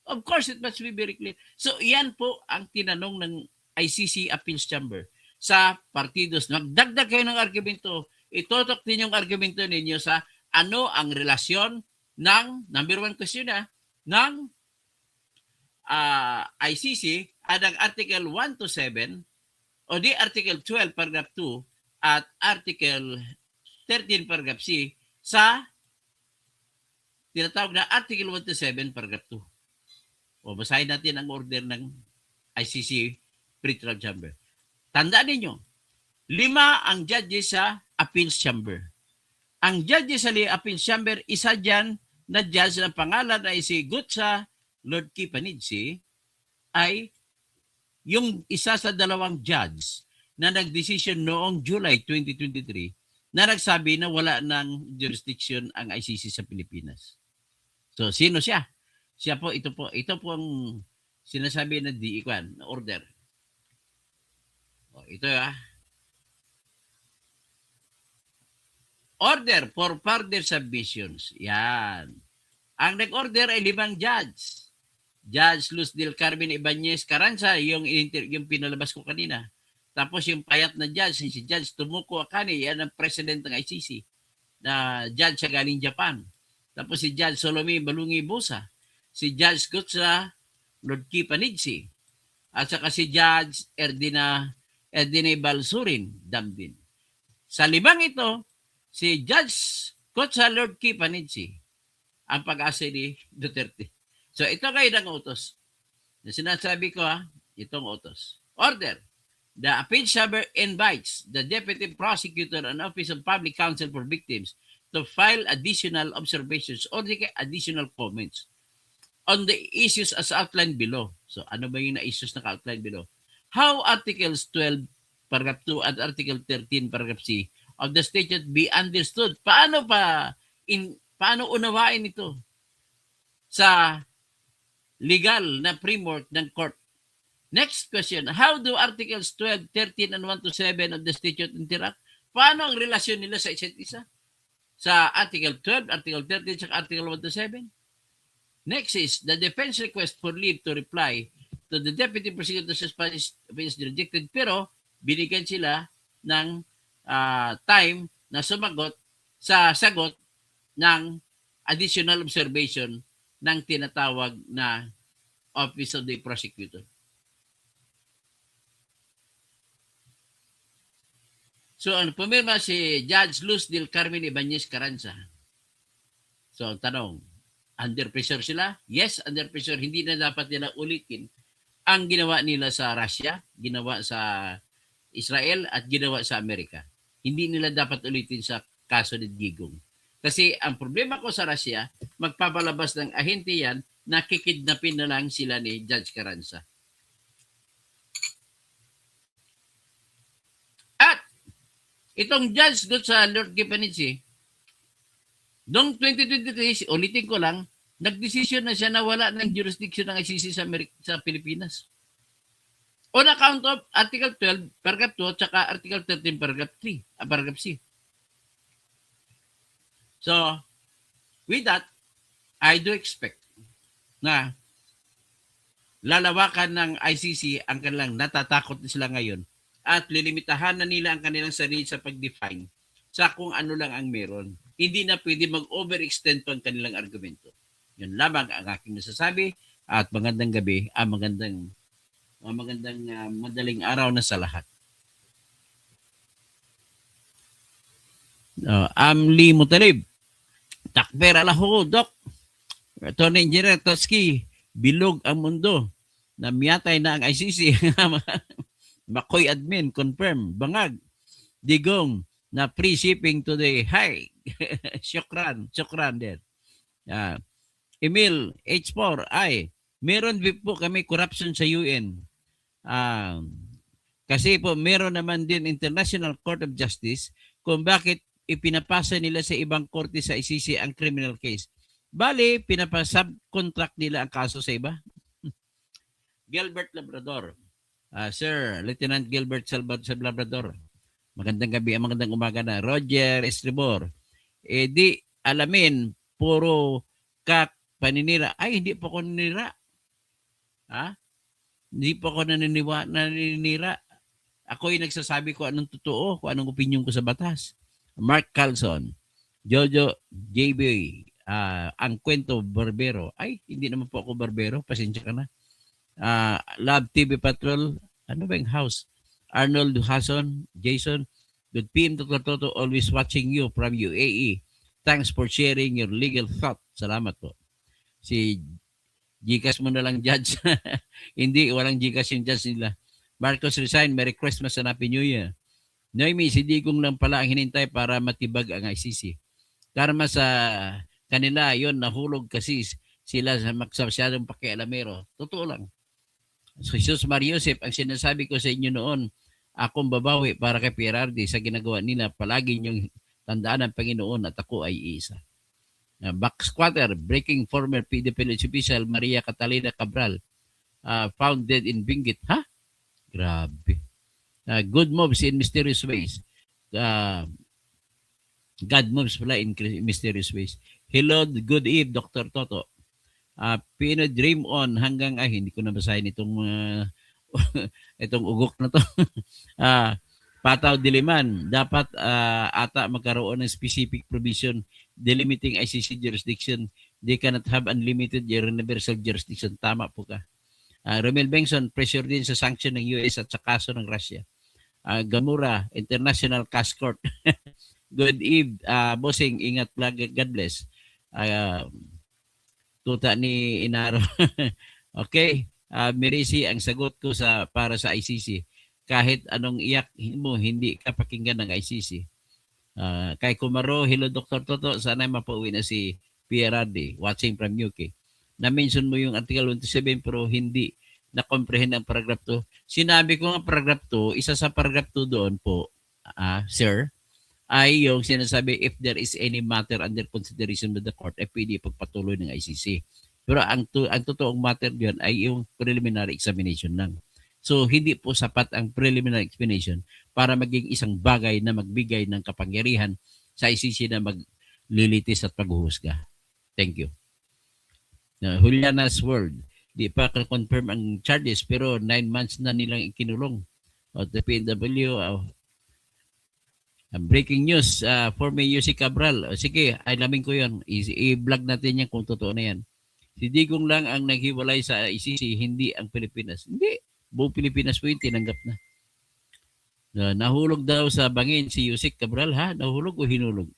Of course, it must be very clear. So, yan po ang tinanong ng ICC Appeals Chamber sa partidos. Magdagdag kayo ng argumento. Itotok din yung argumento ninyo sa ano ang relasyon ng, number one question ng ICC at ang Article 1 to 7 o di Article 12, paragraph 2 at Article 13, paragraph C sa tinatawag na Article 1 to 7, paragraph 2. O basahin natin ang order ng ICC Pretrial Chamber. Tandaan ninyo, 5 ang judges sa Appeals Chamber. Ang judges sa Appeals Chamber, isa dyan na judge na pangalan ay si Gutsa Lord Kipanidsi ay yung isa sa 2 judge na nagdesisyon noong July 2023 na nagsabi na wala ng jurisdiction ang ICC sa Pilipinas. So, sino siya? Siya po, ito po ang sinasabi na DICAN, na order. O, ito Order for further submissions. Yan. Ang nag-order ay 5 judge. Judge Luz del Carmen Ibanez Carranza, yung pinalabas ko kanina. Tapos yung payat na judge, si Judge Tomoko Akane, yan ang president ng ICC, na judge sa galing Japan. Tapos si Judge Solomé Balungi Busa, si Judge Gutsa Lord Kipanidsi, at saka si Judge Erdine Balsurin Damdin. Sa 5 ito, si Judge Gutsa Lord Kipanidsi ang pag-asa ni Duterte. So ito kayo ng utos. Na sinasabi ko itong utos. Order. The Appeals Chamber invites the Deputy Prosecutor and Office of Public Counsel for Victims to file additional observations or additional comments on the issues as outlined below. So ano ba yung na-issues na ka-outline below? How Articles 12, paragraph 2 at Article 13, paragraph C of the statute be understood? Paano unawain ito sa legal na framework ng court? Next question, how do Articles 12, 13, and 1 to 7 of the statute interact? Paano ang relasyon nila sa isa't isa? Sa Article 12, Article 13, at Article 1 to 7? Next is, the defense request for leave to reply to the Deputy Prosecutor is rejected, pero binigyan sila ng time na sumagot sa sagot ng additional observation ng tinatawag na Office of the Prosecutor. So, pumirma si Judge Luz del Carmen Ibanez Carranza. So, tanong, under pressure sila? Yes, under pressure. Hindi na dapat nila ulitin ang ginawa nila sa Russia, ginawa sa Israel at ginawa sa Amerika. Hindi nila dapat ulitin sa kaso ni Digong. Kasi ang problema ko sa Russia, magpapalabas ng ahente yan, nakikidnapin na lang sila ni Judge Carranza. At itong judge doon sa Lord Gippanichi, noong 2023, ulitin ko lang, nagdesisyon na siya na wala ng jurisdiction ng ICC sa Pilipinas. On account of Article 12, Paragraph 2, at saka Article 13, Paragraph 3, Paragraph C. So, with that, I do expect na lalawakan ng ICC ang kanilang natatakot sila ngayon at lilimitahan na nila ang kanilang sarili sa pag-define sa kung ano lang ang meron. Hindi na pwede mag-overextend pa ang kanilang argumento. Yun lamang ang aking nasasabi at magandang gabi, magandang madaling araw na sa lahat. Lee Mutalib, Takber alaho, Doc. Attorney Engineer Toski, bilog ang mundo. Namiyatay na ang ICC. Makoy admin, confirm. Bangag, Digong, na free shipping today. Hi. Syukran din. Emil, H4, meron po kami corruption sa UN. Kasi po meron naman din International Court of Justice kung bakit ipinapasa nila sa ibang korte sa ICC ang criminal case. Bali, pinapasubcontract nila ang kaso sa iba. Gilbert Labrador. Sir, Lieutenant Gilbert Labrador. Magandang gabi, magandang umaga na. Roger Estribor. Di alamin, puro paninira. Ay, hindi po ako naninira. Hindi po ako naninira. Ako yung nagsasabi ko anong totoo, kung anong opinion ko sa batas. Mark Carlson, Jojo JB, ang kwento barbero. Ay, hindi naman po ako barbero. Pasensya ka na. Love TV Patrol, ano ba yung house? Arnold Hason, Jason, good PM Dr. Toto, always watching you from UAE. Thanks for sharing your legal thought. Salamat po. Si Gcash mo na lang, Judge. Hindi, walang Gcash yung Judge nila. Marcos resign, Merry Christmas and Happy New Year. Noemi, si Digong lang pala ang hinintay para matibag ang ICC. Karma sa kanila, yon nahulog kasi sila sa masyadong pakialamero. Totoo lang. So, Jesus Mariusep, ang sinasabi ko sa inyo noon, akong babawi para kay PRRD sa ginagawa nila, palagi niyong tandaan ng Panginoon at ako ay isa. Back squatter, breaking former PDP official Maria Catalina Cabral, found dead in Benguet. Ha? Grabe. Good moves in mysterious ways. God moves pala in mysterious ways. Hello, good eve, Dr. Toto. Pino Dream On hanggang, hindi ko na basahin itong itong ugok na to. Pataw Diliman, dapat ata magkaroon ng specific provision delimiting ICC jurisdiction. They cannot have unlimited universal jurisdiction. Tama po ka. Romel Bengson, pressure din sa sanction ng US at sa kaso ng Russia. Gamura, International Cash Court. Good eve, bossing, ingat, God bless. Tuta ni Inaro. Okay, Mirisi, ang sagot ko para sa ICC. Kahit anong iyak mo, hindi ka pakinggan ng ICC. Kay Kumaro, hello Dr. Toto, sana mapauwi na si PRRD, watching from UK. Na-mention mo yung Article 27 pero hindi na-comprehend ang paragraph 2. Sinabi ko nga paragraph 2, isa sa paragraph 2 doon po, sir, ay yung sinasabi if there is any matter under consideration by the court, ay pwede pagpatuloy ng ICC. Pero ang totoong matter diyan ay yung preliminary examination lang. So, hindi po sapat ang preliminary examination para maging isang bagay na magbigay ng kapangyarihan sa ICC na maglilitis at paghuhusga. Thank you. Juliana's World. Di pa confirm ang charges pero 9 months na nilang ikinulong. The PNW, breaking news, former UC Cabral. Sige, alamin ko yun. I-vlog natin yan kung totoo na yan. Si Digong lang ang naghiwalay sa ICC, hindi ang Pilipinas. Hindi. Buong Pilipinas po yung tinanggap na. Nahulog daw sa bangin si UC Cabral, ha? Nahulog o hinulog?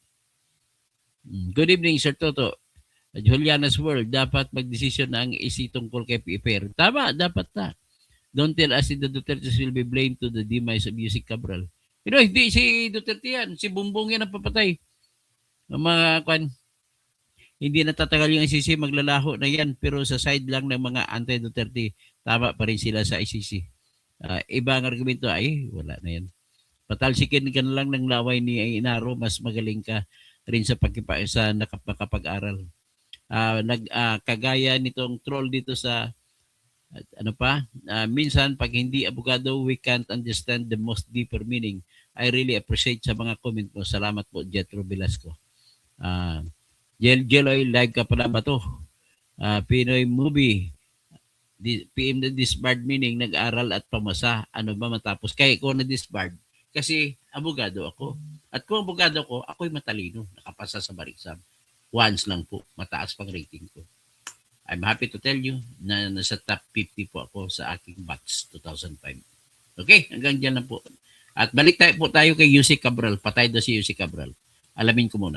Good evening, Sir Toto. Juliana's World, dapat magdesisyon na ang ICC tungkol kay PPR. Tama, dapat na. Don't tell us the Dutertes will be blamed to the demise of Yusek Cabral. Pero hindi si Duterte yan. Si Bumbong yan ang papatay. Ang mga kwan, hindi natatagal yung ICC, maglalaho na yan. Pero sa side lang ng mga anti-Duterte, tama pa rin sila sa ICC. Ibang argumento, ay, wala na yan. Patalsikin ka na lang ng laway ni Inaro, mas magaling ka rin sa nakapag-aral. Kagaya nitong troll dito sa minsan pag hindi abogado, we can't understand the most deeper meaning. I really appreciate sa mga comment mo. Salamat po, Jetro Velasco. Jeloy, live ka pala ba to? Pinoy movie. PM na disbarred meaning nag-aral at pamasa. Ano ba matapos? Kaya ko na disbarred kasi abogado ako. At kung abogado ko, ako'y matalino. Nakapasa sa bar exam. Once lang po. Mataas pang rating ko. I'm happy to tell you na nasa top 50 po ako sa aking batch 2005. Okay, hanggang dyan lang po. At balik tayo po tayo kay Yusek Cabral. Patay daw si Yusek Cabral. Alamin ko muna.